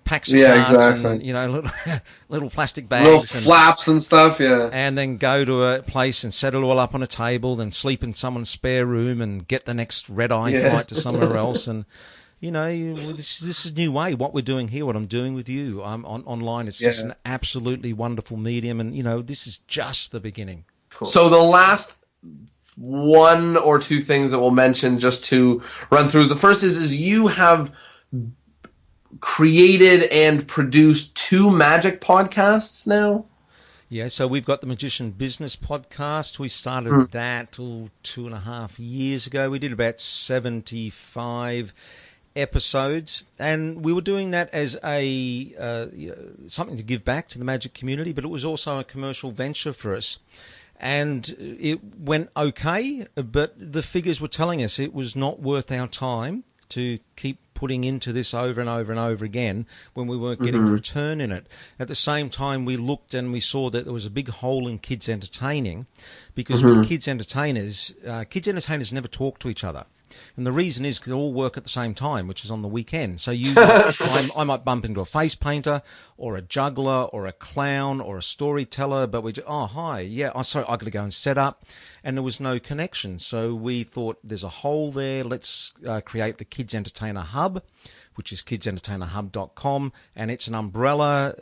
packs of cards and, little plastic bags. Little flaps and stuff, yeah. And then go to a place and set it all up on a table, then sleep in someone's spare room and get the next red-eye flight to somewhere else. And, this is a new way. What we're doing here, what I'm doing with you online, it's just an absolutely wonderful medium. And, this is just the beginning. Cool. So the last 1 or 2 things that we'll mention just to run through. The first is you have created and produced 2 magic podcasts now. Yeah, so we've got the Magician Business Podcast. We started that 2.5 years ago. We did about 75 episodes, and we were doing that as a something to give back to the magic community, but it was also a commercial venture for us. And it went okay, but the figures were telling us it was not worth our time to keep putting into this over and over and over again when we weren't getting a return in it. At the same time, we looked and we saw that there was a big hole in kids entertaining, because with kids entertainers never talk to each other. And the reason is because they all work at the same time, which is on the weekend. So I might bump into a face painter or a juggler or a clown or a storyteller, but hi, sorry, I got to go and set up. And there was no connection. So we thought there's a hole there. Let's create the Kids Entertainer Hub, which is kidsentertainerhub.com. And it's an umbrella,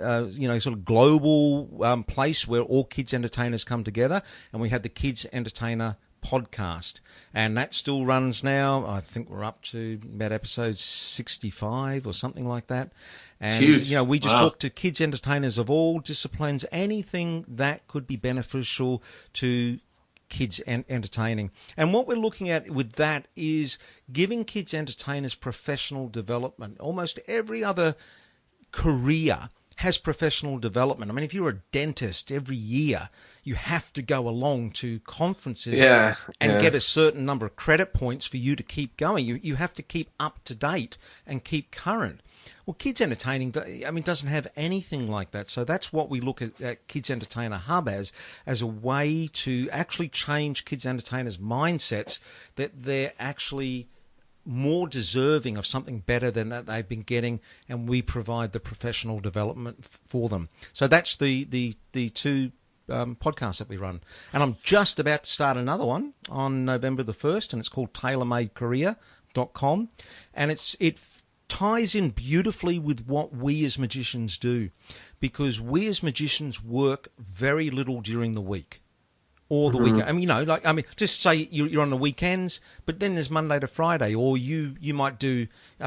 sort of global place where all kids entertainers come together. And we had the Kids Entertainer podcast, and that still runs now. I think we're up to about episode 65 or something like that. And huge. We just talk to kids entertainers of all disciplines, anything that could be beneficial to kids entertaining. And what we're looking at with that is giving kids entertainers professional development. Almost every other career has professional development. I mean, if you're a dentist, every year you have to go along to conferences and get a certain number of credit points for you to keep going. You have to keep up to date and keep current. Well, kids entertaining, doesn't have anything like that. So that's what we look at Kids Entertainer Hub as a way to actually change kids entertainers' mindsets, that they're actually more deserving of something better than that they've been getting, and we provide the professional development for them. So that's the 2 podcasts that we run. And I'm just about to start another one on November the 1st, and it's called tailormadecareer.com. And it ties in beautifully with what we as magicians do, because we as magicians work very little during the week. Or the weekend. Just say you're on the weekends, but then there's Monday to Friday, or you might do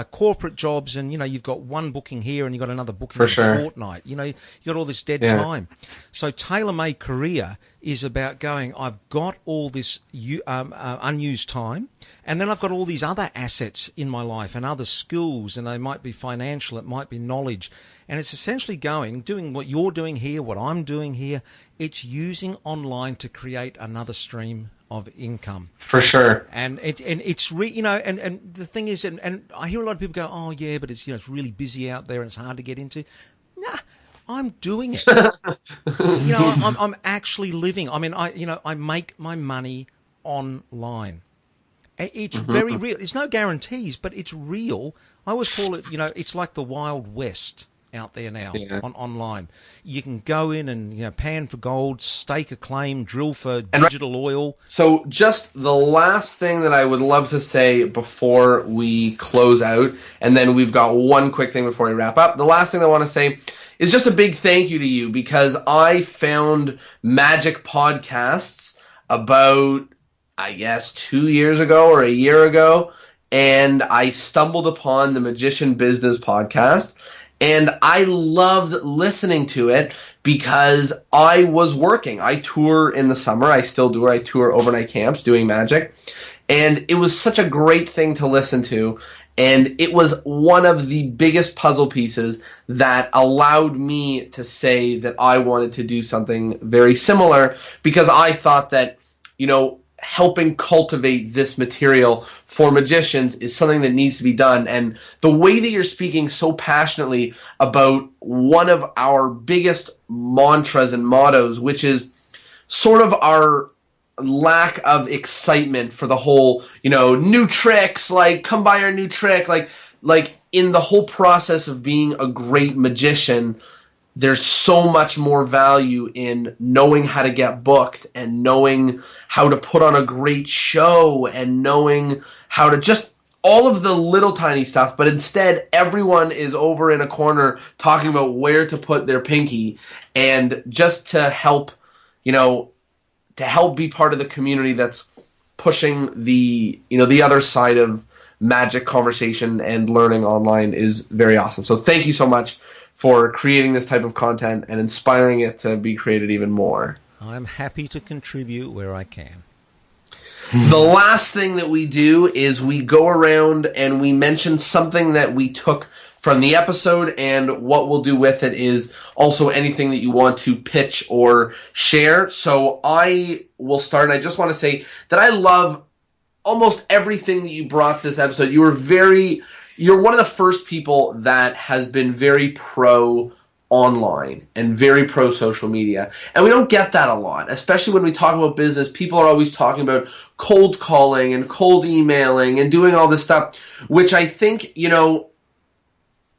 corporate jobs, and you've got one booking here and you've got another booking in a fortnight. You've got all this dead time. So tailor-made career is about going, I've got all this unused time, and then I've got all these other assets in my life and other skills, and they might be financial, it might be knowledge. And it's essentially doing what you're doing here, what I'm doing here. It's using online to create another stream of income. For sure. And and the thing is, and I hear a lot of people go, oh yeah, but it's it's really busy out there and it's hard to get into. Nah, I'm doing it. I'm actually living. I mean, I make my money online. It's very real. There's no guarantees, but it's real. I always call it, it's like the Wild West out there now online. You can go in and pan for gold, stake a claim, drill for digital oil. So just the last thing that I would love to say before we close out, and then we've got one quick thing before we wrap up. The last thing I want to say is just a big thank you to you, because I found Magic Podcasts about, I guess, 2 years ago or a year ago, and I stumbled upon the Magician Business Podcast, and I loved listening to it because I was working. I tour in the summer. I still do. I tour overnight camps doing magic, and it was such a great thing to listen to, and it was one of the biggest puzzle pieces that allowed me to say that I wanted to do something very similar, because I thought that, helping cultivate this material for magicians is something that needs to be done. And the way that you're speaking so passionately about one of our biggest mantras and mottos, which is sort of our lack of excitement for the whole, new tricks, like come buy our new trick, like in the whole process of being a great magician, there's so much more value in knowing how to get booked and knowing how to put on a great show and knowing how to just all of the little tiny stuff. But instead, everyone is over in a corner talking about where to put their pinky, and just to help, be part of the community that's pushing the other side of magic conversation and learning online is very awesome. So thank you so much for creating this type of content and inspiring it to be created even more. I'm happy to contribute where I can. The last thing that we do is we go around and we mention something that we took from the episode, and what we'll do with it is also anything that you want to pitch or share. So I will start. I just want to say that I love almost everything that you brought to this episode. You're one of the first people that has been very pro online and very pro social media. And we don't get that a lot, especially when we talk about business. People are always talking about cold calling and cold emailing and doing all this stuff, which I think,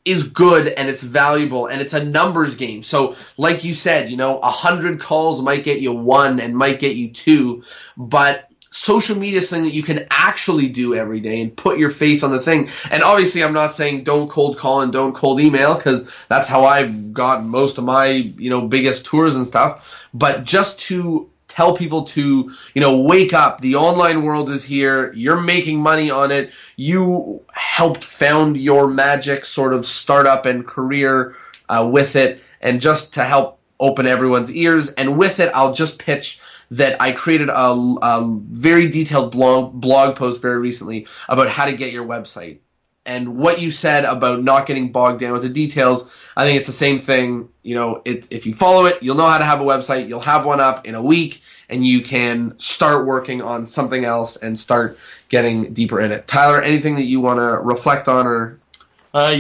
is good and it's valuable and it's a numbers game. So like you said, 100 calls might get you 1 and might get you 2, but social media is something that you can actually do every day and put your face on the thing. And obviously I'm not saying don't cold call and don't cold email, because that's how I've got most of my, biggest tours and stuff. But just to tell people to, wake up, the online world is here, you're making money on it, you helped found your magic sort of startup and career with it, and just to help open everyone's ears. And with it, I'll just pitch that I created a very detailed blog post very recently about how to get your website. And what you said about not getting bogged down with the details, I think it's the same thing. If you follow it, you'll know how to have a website. You'll have one up in a week, and you can start working on something else and start getting deeper in it. Tyler, anything that you want to reflect on? Or I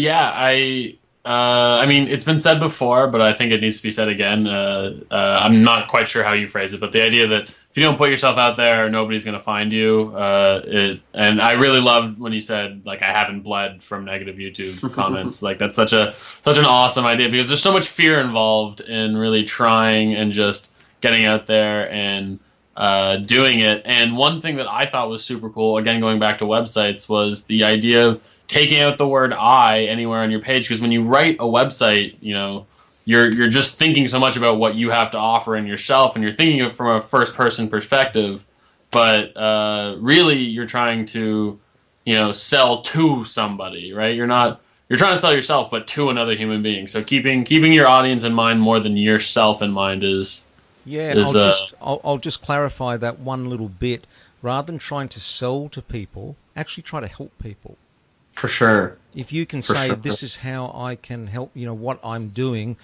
mean, it's been said before, but I think it needs to be said again. I'm not quite sure how you phrase it, but the idea that if you don't put yourself out there, nobody's going to find you. And I really loved when you said, I haven't bled from negative YouTube comments. That's such an awesome idea, because there's so much fear involved in really trying and just getting out there and doing it. And one thing that I thought was super cool, again, going back to websites, was the idea of taking out the word I anywhere on your page, because when you write a website, you're just thinking so much about what you have to offer in yourself, and you're thinking of it from a first person perspective, but really you're trying to sell to somebody, right? You're trying to sell yourself, but to another human being. So keeping your audience in mind more than yourself in mind is I'll just clarify that one little bit. Rather than trying to sell to people, actually try to help people. For sure. If you can say, this is how I can help, what I'm doing,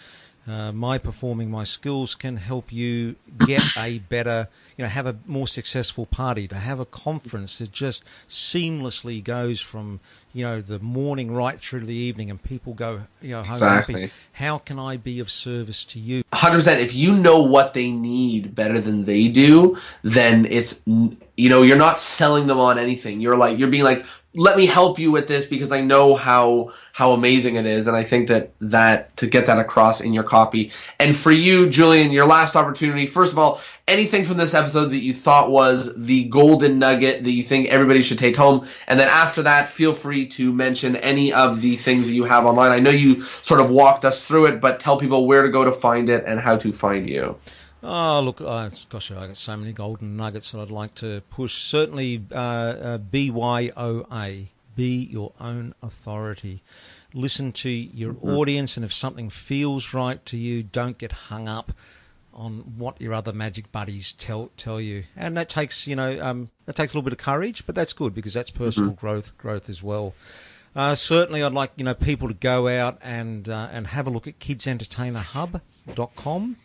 my performing, my skills can help you get a better, have a more successful party, to have a conference that just seamlessly goes from, the morning right through to the evening, and people go, home happy. How can I be of service to you? 100%. If you know what they need better than they do, then it's, you're not selling them on anything. You're being like, let me help you with this because I know how amazing it is. And I think that to get that across in your copy. And for you, Julian, your last opportunity, first of all, anything from this episode that you thought was the golden nugget that you think everybody should take home. And then after that, feel free to mention any of the things that you have online. I know you sort of walked us through it, but tell people where to go to find it and how to find you. Oh, look, gosh, I got so many golden nuggets that I'd like to push. Certainly, BYOA, be your own authority. Listen to your audience, and if something feels right to you, don't get hung up on what your other magic buddies tell you. And that takes, that takes a little bit of courage, but that's good because that's personal growth as well. Certainly, I'd like people to go out and have a look at kidsentertainerhub.com.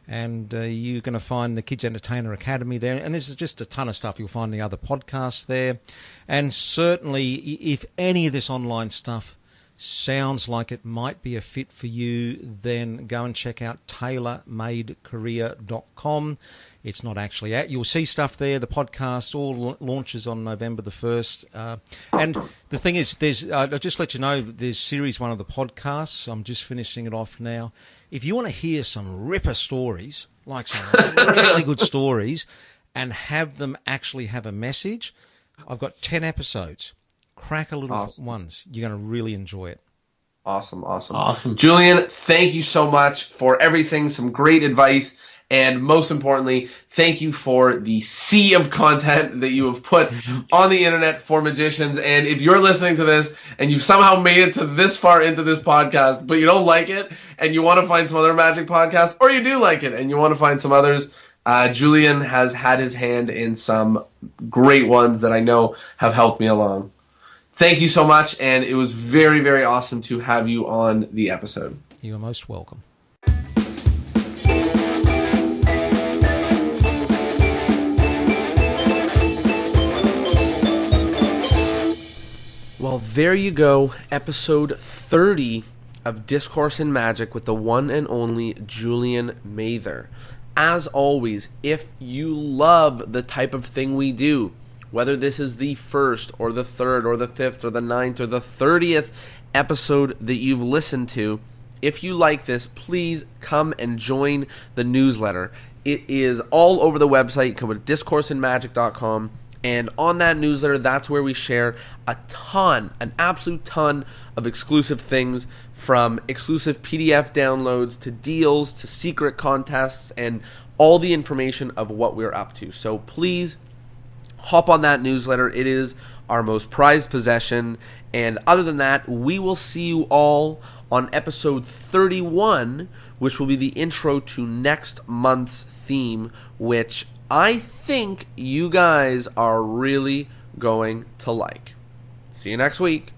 And you're going to find the Kids Entertainer Academy there. And there's just a ton of stuff. You'll find the other podcasts there. And certainly, if any of this online stuff sounds like it might be a fit for you, then go and check out tailormadecareer.com. It's not actually out. You'll see stuff there. The podcast all launches on November the 1st. And the thing is, I'll just let you know, there's series 1 of the podcasts. I'm just finishing it off now. If you want to hear some ripper stories, like some really good stories, and have them actually have a message, I've got 10 episodes. Crack a little ones. You're going to really enjoy it. Awesome. Julian, thank you so much for everything. Some great advice. And most importantly, thank you for the sea of content that you have put on the internet for magicians. And if you're listening to this and you've somehow made it to this far into this podcast, but you don't like it and you want to find some other magic podcasts, or you do like it and you want to find some others, Julian has had his hand in some great ones that I know have helped me along. Thank you so much, and it was very, very awesome to have you on the episode. You are most welcome. Well, there you go, episode 30 of Discourse in Magic with the one and only Julian Mather. As always, if you love the type of thing we do, whether this is the first or the third or the fifth or the ninth or the 30th episode that you've listened to, if you like this, please come and join the newsletter. It is all over the website. You can go to discourseinmagic.com. And on that newsletter, that's where we share an absolute ton of exclusive things, from exclusive PDF downloads to deals to secret contests and all the information of what we're up to. So please hop on that newsletter. It is our most prized possession. And other than that, we will see you all on episode 31, which will be the intro to next month's theme, which I think you guys are really going to like. See you next week.